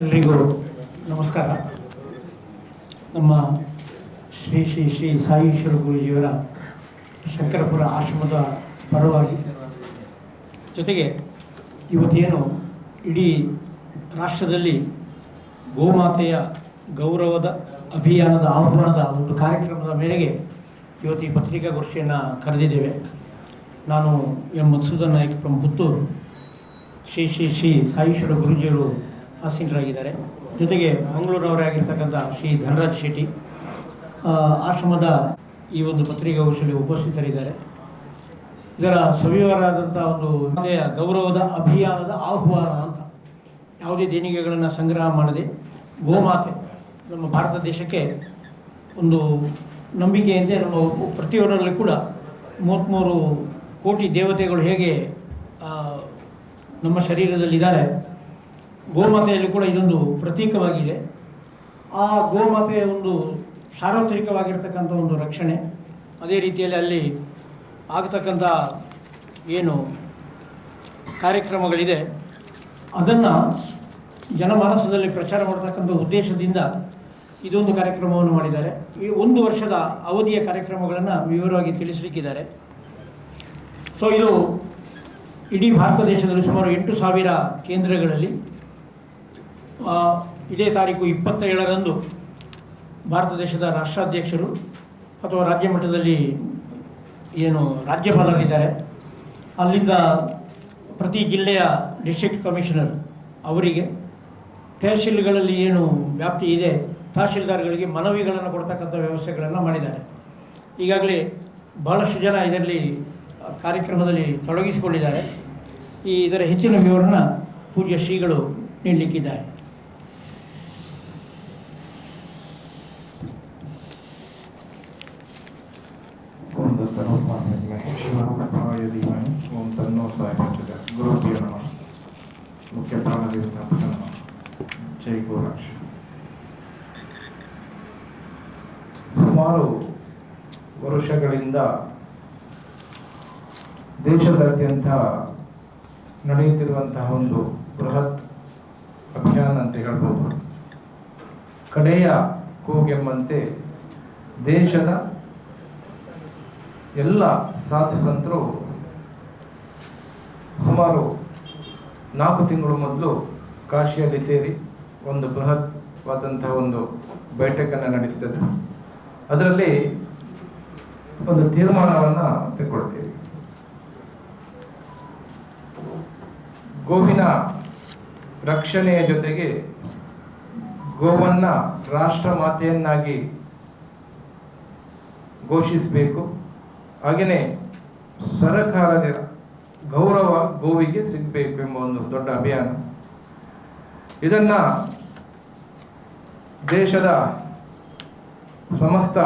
ಎಲ್ರಿಗೂ ನಮಸ್ಕಾರ. ನಮ್ಮ ಶ್ರೀ ಶ್ರೀ ಶ್ರೀ ಸಾಯೀಶ್ವರ ಗುರೂಜಿಯವರ ಶಂಕರಪುರ ಆಶ್ರಮದ ಪರವಾಗಿ ಜೊತೆಗೆ ಇವತ್ತೇನು ಇಡೀ ರಾಷ್ಟ್ರದಲ್ಲಿ ಗೋಮಾತೆಯ ಗೌರವದ ಅಭಿಯಾನದ ಆಹ್ವಾನದ ಒಂದು ಕಾರ್ಯಕ್ರಮದ ಮೇರೆಗೆ ಇವತ್ತು ಈ ಪತ್ರಿಕಾಗೋಷ್ಠಿಯನ್ನು ಕರೆದಿದ್ದೇವೆ. ನಾನು ಎಂ ಮಧುಸೂದನ್ ನಾಯ್ಕ್ ಫ್ರಮ್ ಪುತ್ತೂರು. ಶ್ರೀ ಶ್ರೀ ಶ್ರೀ ಸಾಯೀಶ್ವರ ಗುರೂಜಿಯವರು ಆಸೀನರಾಗಿದ್ದಾರೆ. ಜೊತೆಗೆ ಮಂಗಳೂರವರೇ ಆಗಿರ್ತಕ್ಕಂಥ ಶ್ರೀ ಧನರಾಜ್ ಶೆಟ್ಟಿ ಆಶ್ರಮದ ಈ ಒಂದು ಪತ್ರಿಕಾಗೋಷ್ಠಿಯಲ್ಲಿ ಉಪಸ್ಥಿತರಿದ್ದಾರೆ. ಇದರ ಸವಿವರಾದಂಥ ಒಂದು ಗೌರವದ ಅಭಿಯಾನದ ಆಹ್ವಾನ ಅಂತ, ಯಾವುದೇ ದೇಣಿಗೆಗಳನ್ನು ಸಂಗ್ರಹ ಮಾಡದೆ ಗೋಮಾತೆ ನಮ್ಮ ಭಾರತ ದೇಶಕ್ಕೆ ಒಂದು ನಂಬಿಕೆಯಂತೆ ನಮ್ಮ ಪ್ರತಿಯೊಬ್ಬರಲ್ಲಿ ಕೂಡ 33 ಕೋಟಿ ದೇವತೆಗಳು ಹೇಗೆ ನಮ್ಮ ಶರೀರದಲ್ಲಿದ್ದಾರೆ, ಗೋಮಾತೆಯಲ್ಲಿ ಕೂಡ ಇದೊಂದು ಪ್ರತೀಕವಾಗಿದೆ. ಆ ಗೋಮಾತೆಯ ಒಂದು ಸಾರ್ವತ್ರಿಕವಾಗಿರ್ತಕ್ಕಂಥ ಒಂದು ರಕ್ಷಣೆ, ಅದೇ ರೀತಿಯಲ್ಲಿ ಅಲ್ಲಿ ಆಗತಕ್ಕಂಥ ಏನು ಕಾರ್ಯಕ್ರಮಗಳಿದೆ ಅದನ್ನು ಜನಮಾನಸದಲ್ಲಿ ಪ್ರಚಾರ ಮಾಡತಕ್ಕಂಥ ಉದ್ದೇಶದಿಂದ ಇದೊಂದು ಕಾರ್ಯಕ್ರಮವನ್ನು ಮಾಡಿದ್ದಾರೆ. ಈ 1 ವರ್ಷದ ಅವಧಿಯ ಕಾರ್ಯಕ್ರಮಗಳನ್ನು ವಿವರವಾಗಿ ತಿಳಿಸಲಿಕ್ಕಿದ್ದಾರೆ. ಸೊ ಇದು ಇಡೀ ಭಾರತ ದೇಶದಲ್ಲಿ ಸುಮಾರು 8,000 ಕೇಂದ್ರಗಳಲ್ಲಿ ಇದೇ ತಾರೀಕು 27ರಂದು ಭಾರತ ದೇಶದ ರಾಷ್ಟ್ರಾಧ್ಯಕ್ಷರು ಅಥವಾ ರಾಜ್ಯ ಮಟ್ಟದಲ್ಲಿ ಏನು ರಾಜ್ಯಪಾಲರಿದ್ದಾರೆ, ಅಲ್ಲಿಂದ ಪ್ರತಿ ಜಿಲ್ಲೆಯ ಡಿಸ್ಟ್ರಿಕ್ಟ್ ಕಮಿಷನರ್ ಅವರಿಗೆ, ತಹಶೀಲ್ಗಳಲ್ಲಿ ಏನು ವ್ಯಾಪ್ತಿ ಇದೆ ತಹಶೀಲ್ದಾರ್ಗಳಿಗೆ ಮನವಿಗಳನ್ನು ಕೊಡ್ತಕ್ಕಂಥ ವ್ಯವಸ್ಥೆಗಳನ್ನು ಮಾಡಿದ್ದಾರೆ. ಈಗಾಗಲೇ ಬಹಳಷ್ಟು ಜನ ಇದರಲ್ಲಿ ಕಾರ್ಯಕ್ರಮದಲ್ಲಿ ತೊಡಗಿಸಿಕೊಂಡಿದ್ದಾರೆ. ಇದರ ಹೆಚ್ಚಿನ ವಿವರವನ್ನು ಪೂಜ್ಯ ಶ್ರೀಗಳು ನೀಡಲಿಕ್ಕಿದ್ದಾರೆ. ಓಂ ತನ್ನೋ ಸಾಯಿರಾಜ ಗುರುಭ್ಯೋ ನಮಃ. ಮುಖ್ಯ ಪ್ರಾಣದೇವತಾ ನಮಃ. ಜೈ ಗೋರಕ್ಷ. ಸುಮಾರು ವರ್ಷಗಳಿಂದ ದೇಶದಾದ್ಯಂತ ನಡೆಯುತ್ತಿರುವಂತಹ ಒಂದು ಬೃಹತ್ ಅಭಿಯಾನ ಅಂತ ಹೇಳ್ಬೋದು. ಕಡೆಯ ಕೂಗೆಂಬಂತೆ ದೇಶದ ಎಲ್ಲ ಸಾಧು ಸಂತರು ಸುಮಾರು 4 ತಿಂಗಳು ಮೊದಲು ಕಾಶಿಯಲ್ಲಿ ಸೇರಿ ಒಂದು ಬೃಹತ್ವಾದಂತಹ ಒಂದು ಬೈಠಕನ್ನು ನಡೆಸ್ತದೆ. ಅದರಲ್ಲಿ ಒಂದು ತೀರ್ಮಾನವನ್ನು ತೆಗೆದುಕೊಳ್ತೀವಿ. ಗೋವಿನ ರಕ್ಷಣೆಯ ಜೊತೆಗೆ ಗೋವನ್ನು ರಾಷ್ಟ್ರ ಮಾತೆಯನ್ನಾಗಿ ಘೋಷಿಸಬೇಕು. ಹಾಗೆಯೇ ಸರಕಾರದ ಗೌರವ ಗೋವಿಗೆ ಸಿಗಬೇಕು ಎಂಬ ಒಂದು ದೊಡ್ಡ ಅಭಿಯಾನ. ಇದನ್ನು ದೇಶದ ಸಮಸ್ತ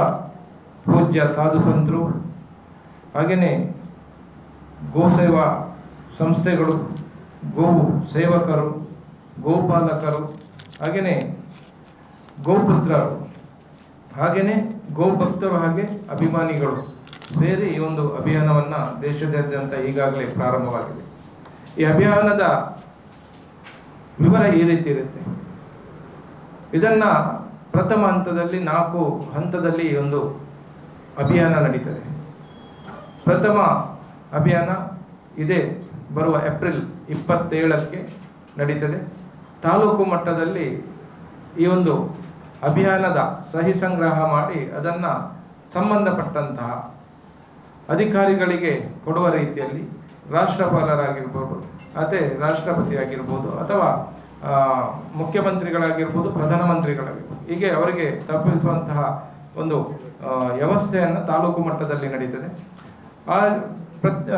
ಪೂಜ್ಯ ಸಾಧು ಸಂತರು, ಹಾಗೆಯೇ ಗೋಸೇವಾ ಸಂಸ್ಥೆಗಳು, ಗೋವು ಸೇವಕರು, ಗೋಪಾಲಕರು, ಹಾಗೆಯೇ ಗೋಪುತ್ರರು, ಹಾಗೆಯೇ ಗೋಭಕ್ತರು, ಹಾಗೆ ಅಭಿಮಾನಿಗಳು ಸೇರಿ ಈ ಒಂದು ಅಭಿಯಾನವನ್ನು ದೇಶದಾದ್ಯಂತ ಈಗಾಗಲೇ ಪ್ರಾರಂಭವಾಗಿದೆ. ಈ ಅಭಿಯಾನದ ವಿವರ ಈ ರೀತಿ ಇರುತ್ತೆ. ಇದನ್ನು ಪ್ರಥಮ ಹಂತದಲ್ಲಿ 4 ಹಂತದಲ್ಲಿ ಒಂದು ಅಭಿಯಾನ ನಡೀತದೆ. ಪ್ರಥಮ ಅಭಿಯಾನ ಇದೇ ಬರುವ ಏಪ್ರಿಲ್ 27ಕ್ಕೆ ನಡೀತದೆ. ತಾಲೂಕು ಮಟ್ಟದಲ್ಲಿ ಈ ಒಂದು ಅಭಿಯಾನದ ಸಹಿ ಸಂಗ್ರಹ ಮಾಡಿ ಅದನ್ನು ಸಂಬಂಧಪಟ್ಟಂತಹ ಅಧಿಕಾರಿಗಳಿಗೆ ಕೊಡುವ ರೀತಿಯಲ್ಲಿ ರಾಷ್ಟ್ರಪಾಲರಾಗಿರ್ಬೋದು, ಅದೇ ರಾಷ್ಟ್ರಪತಿ ಆಗಿರ್ಬೋದು, ಅಥವಾ ಮುಖ್ಯಮಂತ್ರಿಗಳಾಗಿರ್ಬೋದು, ಪ್ರಧಾನಮಂತ್ರಿಗಳಾಗಿರ್ಬೋದು, ಹೀಗೆ ಅವರಿಗೆ ತಲುಪಿಸುವಂತಹ ಒಂದು ವ್ಯವಸ್ಥೆಯನ್ನು ತಾಲೂಕು ಮಟ್ಟದಲ್ಲಿ ನಡೀತದೆ. ಆ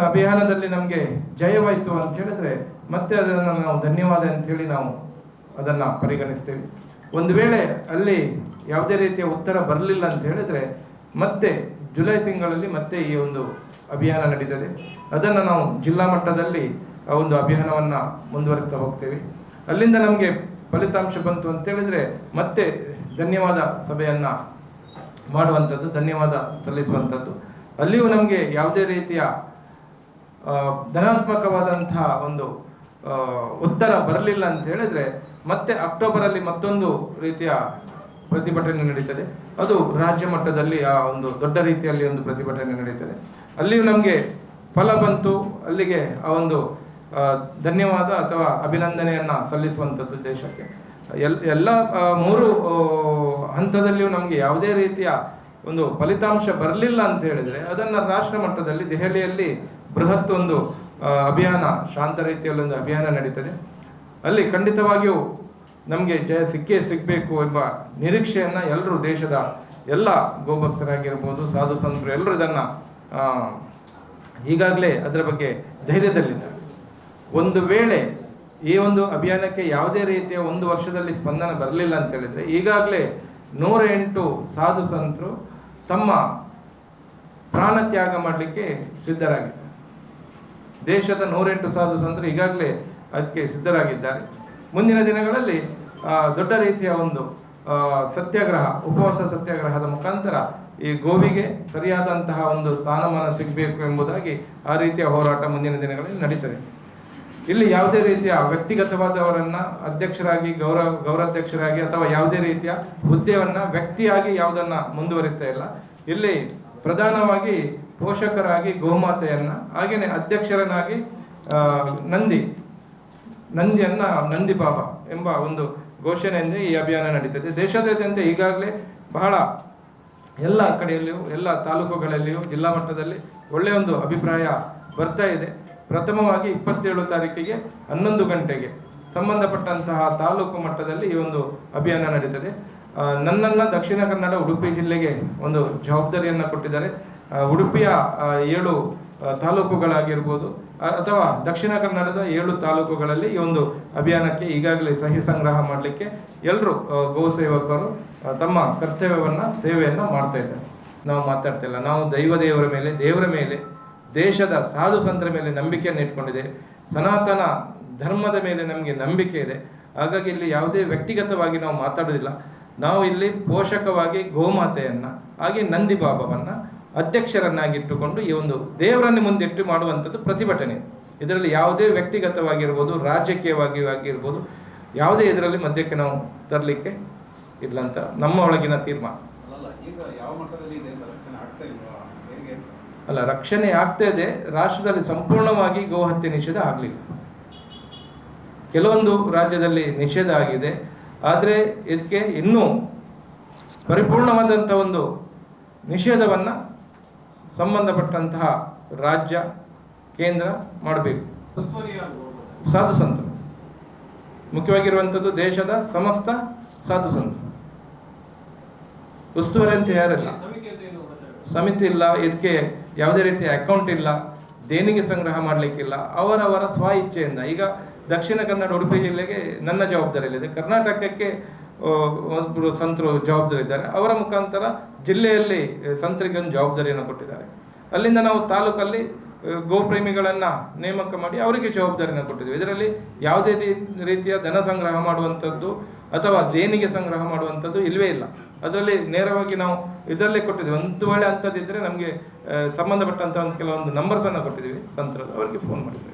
ಅಭಿಯಾನದಲ್ಲಿ ನಮಗೆ ಜಯವಾಯಿತು ಅಂತ ಹೇಳಿದ್ರೆ ಮತ್ತೆ ಅದನ್ನು ನಾವು ಧನ್ಯವಾದ ಅಂಥೇಳಿ ನಾವು ಅದನ್ನು ಪರಿಗಣಿಸ್ತೇವೆ. ಒಂದು ವೇಳೆ ಅಲ್ಲಿ ಯಾವುದೇ ರೀತಿಯ ಉತ್ತರ ಬರಲಿಲ್ಲ ಅಂತ ಹೇಳಿದರೆ ಮತ್ತೆ ಜುಲೈ ತಿಂಗಳಲ್ಲಿ ಮತ್ತೆ ಈ ಒಂದು ಅಭಿಯಾನ ನಡೀತದೆ. ಅದನ್ನು ನಾವು ಜಿಲ್ಲಾ ಮಟ್ಟದಲ್ಲಿ ಆ ಒಂದು ಅಭಿಯಾನವನ್ನು ಮುಂದುವರಿಸ್ತಾ ಹೋಗ್ತೇವೆ. ಅಲ್ಲಿಂದ ನಮಗೆ ಫಲಿತಾಂಶ ಬಂತು ಅಂತೇಳಿದರೆ ಮತ್ತೆ ಧನ್ಯವಾದ ಸಭೆಯನ್ನು ಮಾಡುವಂಥದ್ದು, ಧನ್ಯವಾದ ಸಲ್ಲಿಸುವಂಥದ್ದು. ಅಲ್ಲಿಯೂ ನಮಗೆ ಯಾವುದೇ ರೀತಿಯ ಧನಾತ್ಮಕವಾದಂತಹ ಒಂದು ಉತ್ತರ ಬರಲಿಲ್ಲ ಅಂತ ಹೇಳಿದರೆ ಮತ್ತೆ ಅಕ್ಟೋಬರಲ್ಲಿ ಮತ್ತೊಂದು ರೀತಿಯ ಪ್ರತಿಭಟನೆ ನಡೀತದೆ. ಅದು ರಾಜ್ಯ ಮಟ್ಟದಲ್ಲಿ ಆ ಒಂದು ದೊಡ್ಡ ರೀತಿಯಲ್ಲಿ ಒಂದು ಪ್ರತಿಭಟನೆ ನಡೀತದೆ. ಅಲ್ಲಿಯೂ ನಮಗೆ ಫಲ ಬಂತು. ಅಲ್ಲಿಗೆ ಆ ಒಂದು ಧನ್ಯವಾದ ಅಥವಾ ಅಭಿನಂದನೆಯನ್ನು ಸಲ್ಲಿಸುವಂಥದ್ದು ದೇಶಕ್ಕೆ. ಎಲ್ಲ 3 ಹಂತದಲ್ಲಿಯೂ ನಮಗೆ ಯಾವುದೇ ರೀತಿಯ ಒಂದು ಫಲಿತಾಂಶ ಬರಲಿಲ್ಲ ಅಂತ ಹೇಳಿದರೆ ಅದನ್ನು ರಾಷ್ಟ್ರ ಮಟ್ಟದಲ್ಲಿ ದೆಹಲಿಯಲ್ಲಿ ಬೃಹತ್ ಒಂದು ಅಭಿಯಾನ, ಶಾಂತ ರೀತಿಯಲ್ಲಿ ಒಂದು ಅಭಿಯಾನ ನಡೀತದೆ. ಅಲ್ಲಿ ಖಂಡಿತವಾಗಿಯೂ ನಮಗೆ ಜಯ ಸಿಗಬೇಕು ಎಂಬ ನಿರೀಕ್ಷೆಯನ್ನು ಎಲ್ಲರೂ, ದೇಶದ ಎಲ್ಲ ಗೋಭಕ್ತರಾಗಿರ್ಬೋದು, ಸಾಧು ಸಂತರು ಎಲ್ಲರೂ ಇದನ್ನು ಈಗಾಗಲೇ ಅದರ ಬಗ್ಗೆ ಧೈರ್ಯದಲ್ಲಿದ್ದಾರೆ. ಒಂದು ವೇಳೆ ಈ ಒಂದು ಅಭಿಯಾನಕ್ಕೆ ಯಾವುದೇ ರೀತಿಯ 1 ವರ್ಷದಲ್ಲಿ ಸ್ಪಂದನ ಬರಲಿಲ್ಲ ಅಂತ ಹೇಳಿದರೆ ಈಗಾಗಲೇ 108 ಸಾಧು ಸಂತರು ತಮ್ಮ ಪ್ರಾಣ ತ್ಯಾಗ ಮಾಡಲಿಕ್ಕೆ ಸಿದ್ಧರಾಗಿದ್ದಾರೆ. ದೇಶದ 108 ಸಾಧು ಸಂತರು ಈಗಾಗಲೇ ಅದಕ್ಕೆ ಸಿದ್ಧರಾಗಿದ್ದಾರೆ. ಮುಂದಿನ ದಿನಗಳಲ್ಲಿ ದೊಡ್ಡ ರೀತಿಯ ಒಂದು ಸತ್ಯಾಗ್ರಹ, ಉಪವಾಸ ಸತ್ಯಾಗ್ರಹದ ಮುಖಾಂತರ ಈ ಗೋವಿಗೆ ಸರಿಯಾದಂತಹ ಒಂದು ಸ್ಥಾನಮಾನ ಸಿಗಬೇಕು ಎಂಬುದಾಗಿ ಆ ರೀತಿಯ ಹೋರಾಟ ಮುಂದಿನ ದಿನಗಳಲ್ಲಿ ನಡೀತದೆ. ಇಲ್ಲಿ ಯಾವುದೇ ರೀತಿಯ ವ್ಯಕ್ತಿಗತವಾದವರನ್ನು ಅಧ್ಯಕ್ಷರಾಗಿ, ಗೌರವಾಧ್ಯಕ್ಷರಾಗಿ ಅಥವಾ ಯಾವುದೇ ರೀತಿಯ ಹುದ್ದೆಯನ್ನು ವ್ಯಕ್ತಿಯಾಗಿ ಯಾವುದನ್ನು ಮುಂದುವರಿಸ್ತಾ ಇಲ್ಲ. ಇಲ್ಲಿ ಪ್ರಧಾನವಾಗಿ ಪೋಷಕರಾಗಿ ಗೋಮಾತೆಯನ್ನು, ಹಾಗೆಯೇ ಅಧ್ಯಕ್ಷರನ್ನಾಗಿ ನಂದಿಯನ್ನು ನಂದಿ ಬಾಬಾ ಎಂಬ ಒಂದು ಘೋಷಣೆಯಿಂದ ಈ ಅಭಿಯಾನ ನಡೀತದೆ. ದೇಶಾದ್ಯಂತ ಈಗಾಗಲೇ ಬಹಳ ಎಲ್ಲ ಕಡೆಯಲ್ಲಿಯೂ, ಎಲ್ಲ ತಾಲೂಕುಗಳಲ್ಲಿಯೂ, ಜಿಲ್ಲಾ ಮಟ್ಟದಲ್ಲಿ ಒಳ್ಳೆಯ ಒಂದು ಅಭಿಪ್ರಾಯ ಬರ್ತಾ ಇದೆ. ಪ್ರಥಮವಾಗಿ 27 ತಾರೀಕಿಗೆ 11 ಗಂಟೆಗೆ ಸಂಬಂಧಪಟ್ಟಂತಹ ತಾಲೂಕು ಮಟ್ಟದಲ್ಲಿ ಈ ಒಂದು ಅಭಿಯಾನ ನಡೀತದೆ. ನನ್ನನ್ನು ದಕ್ಷಿಣ ಕನ್ನಡ ಉಡುಪಿ ಜಿಲ್ಲೆಗೆ ಒಂದು ಜವಾಬ್ದಾರಿಯನ್ನು ಕೊಟ್ಟಿದ್ದಾರೆ. ಉಡುಪಿಯ 7 ತಾಲೂಕುಗಳಾಗಿರ್ಬೋದು ಅಥವಾ ದಕ್ಷಿಣ ಕನ್ನಡದ 7 ತಾಲೂಕುಗಳಲ್ಲಿ ಈ ಒಂದು ಅಭಿಯಾನಕ್ಕೆ ಈಗಾಗಲೇ ಸಹಿ ಸಂಗ್ರಹ ಮಾಡಲಿಕ್ಕೆ ಎಲ್ಲರೂ ಗೋ ಸೇವಕರು ತಮ್ಮ ಕರ್ತವ್ಯವನ್ನು, ಸೇವೆಯನ್ನು ಮಾಡ್ತಾ ಇದ್ದಾರೆ. ನಾವು ಮಾತಾಡ್ತಿಲ್ಲ, ನಾವು ದೇವರ ಮೇಲೆ, ದೇವರ ಮೇಲೆ, ದೇಶದ ಸಾಧು ಸಂತರ ಮೇಲೆ ನಂಬಿಕೆಯನ್ನು ಇಟ್ಕೊಂಡಿದೆ. ಸನಾತನ ಧರ್ಮದ ಮೇಲೆ ನಮಗೆ ನಂಬಿಕೆ ಇದೆ. ಹಾಗಾಗಿ ಇಲ್ಲಿ ಯಾವುದೇ ವ್ಯಕ್ತಿಗತವಾಗಿ ನಾವು ಮಾತಾಡೋದಿಲ್ಲ. ನಾವು ಇಲ್ಲಿ ಪೋಷಕವಾಗಿ ಗೋಮಾತೆಯನ್ನು, ಹಾಗೆ ನಂದಿ ಬಾಬಾವನ್ನು ಅಧ್ಯಕ್ಷರನ್ನಾಗಿಟ್ಟುಕೊಂಡು ಈ ಒಂದು ದೇವರನ್ನು ಮುಂದಿಟ್ಟು ಮಾಡುವಂಥದ್ದು ಪ್ರತಿಭಟನೆ. ಇದರಲ್ಲಿ ಯಾವುದೇ ವ್ಯಕ್ತಿಗತವಾಗಿರ್ಬೋದು, ರಾಜಕೀಯವಾಗಿ ಆಗಿರ್ಬೋದು, ಯಾವುದೇ ಇದರಲ್ಲಿ ಮಧ್ಯಕ್ಕೆ ನಾವು ತರಲಿಕ್ಕೆ ಇಲ್ಲ ಅಂತ ನಮ್ಮ ಒಳಗಿನ ತೀರ್ಮಾನ. ಅಲ್ಲ, ರಕ್ಷಣೆ ಆಗ್ತಾ ಇದೆ. ರಾಷ್ಟ್ರದಲ್ಲಿ ಸಂಪೂರ್ಣವಾಗಿ ಗೋಹತ್ಯೆ ನಿಷೇಧ ಆಗಲಿಲ್ಲ. ಕೆಲವೊಂದು ರಾಜ್ಯದಲ್ಲಿ ನಿಷೇಧ ಆಗಿದೆ. ಆದರೆ ಇದಕ್ಕೆ ಇನ್ನೂ ಪರಿಪೂರ್ಣವಾದಂಥ ಒಂದು ನಿಷೇಧವನ್ನು ಸಂಬಂಧಪಟ್ಟಂತಹ ರಾಜ್ಯ, ಕೇಂದ್ರ ಮಾಡಬೇಕು. ಸಾಧು ಸಂತರು ಮುಖ್ಯವಾಗಿರುವಂಥದ್ದು, ದೇಶದ ಸಮಸ್ತ ಸಾಧು ಸಂತರು. ಉಸ್ತುವಾರಿ ಅಂತ ಯಾರಿಲ್ಲ, ಸಮಿತಿ ಇಲ್ಲ, ಇದಕ್ಕೆ ಯಾವುದೇ ರೀತಿಯ ಅಕೌಂಟ್ ಇಲ್ಲ, ದೇಣಿಗೆ ಸಂಗ್ರಹ ಮಾಡಲಿಕ್ಕಿಲ್ಲ. ಅವರವರ ಸ್ವ ಇಚ್ಛೆಯಿಂದ. ಈಗ ದಕ್ಷಿಣ ಕನ್ನಡ ಉಡುಪಿ ಜಿಲ್ಲೆಗೆ ನನ್ನ ಜವಾಬ್ದಾರಿಯಲ್ಲಿದೆ, ಕರ್ನಾಟಕಕ್ಕೆ ಒಬ್ಬರು ಸಂತರು ಜವಾಬ್ದಾರಿ ಇದ್ದಾರೆ. ಅವರ ಮುಖಾಂತರ ಜಿಲ್ಲೆಯಲ್ಲಿ ಸಂತರಿಗೆ ಒಂದು ಜವಾಬ್ದಾರಿಯನ್ನು ಕೊಟ್ಟಿದ್ದಾರೆ. ಅಲ್ಲಿಂದ ನಾವು ತಾಲೂಕಲ್ಲಿ ಗೋಪ್ರೇಮಿಗಳನ್ನು ನೇಮಕ ಮಾಡಿ ಅವರಿಗೆ ಜವಾಬ್ದಾರಿಯನ್ನು ಕೊಟ್ಟಿದ್ದೀವಿ. ಇದರಲ್ಲಿ ಯಾವುದೇ ರೀತಿಯ ಧನ ಸಂಗ್ರಹ ಮಾಡುವಂಥದ್ದು ಅಥವಾ ದೇಣಿಗೆ ಸಂಗ್ರಹ ಮಾಡುವಂಥದ್ದು ಇಲ್ಲವೇ ಇಲ್ಲ. ಅದರಲ್ಲಿ ನೇರವಾಗಿ ನಾವು ಇದರಲ್ಲೇ ಕೊಟ್ಟಿದ್ದೀವಿ. ಒಂದು ವೇಳೆ ಅಂಥದ್ದಿದ್ದರೆ ನಮಗೆ ಸಂಬಂಧಪಟ್ಟಂಥ ಕೆಲವೊಂದು ನಂಬರ್ಸನ್ನು ಕೊಟ್ಟಿದ್ದೀವಿ ಸಂತರದ್ದು, ಅವರಿಗೆ ಫೋನ್ ಮಾಡಿದ್ದೀವಿ.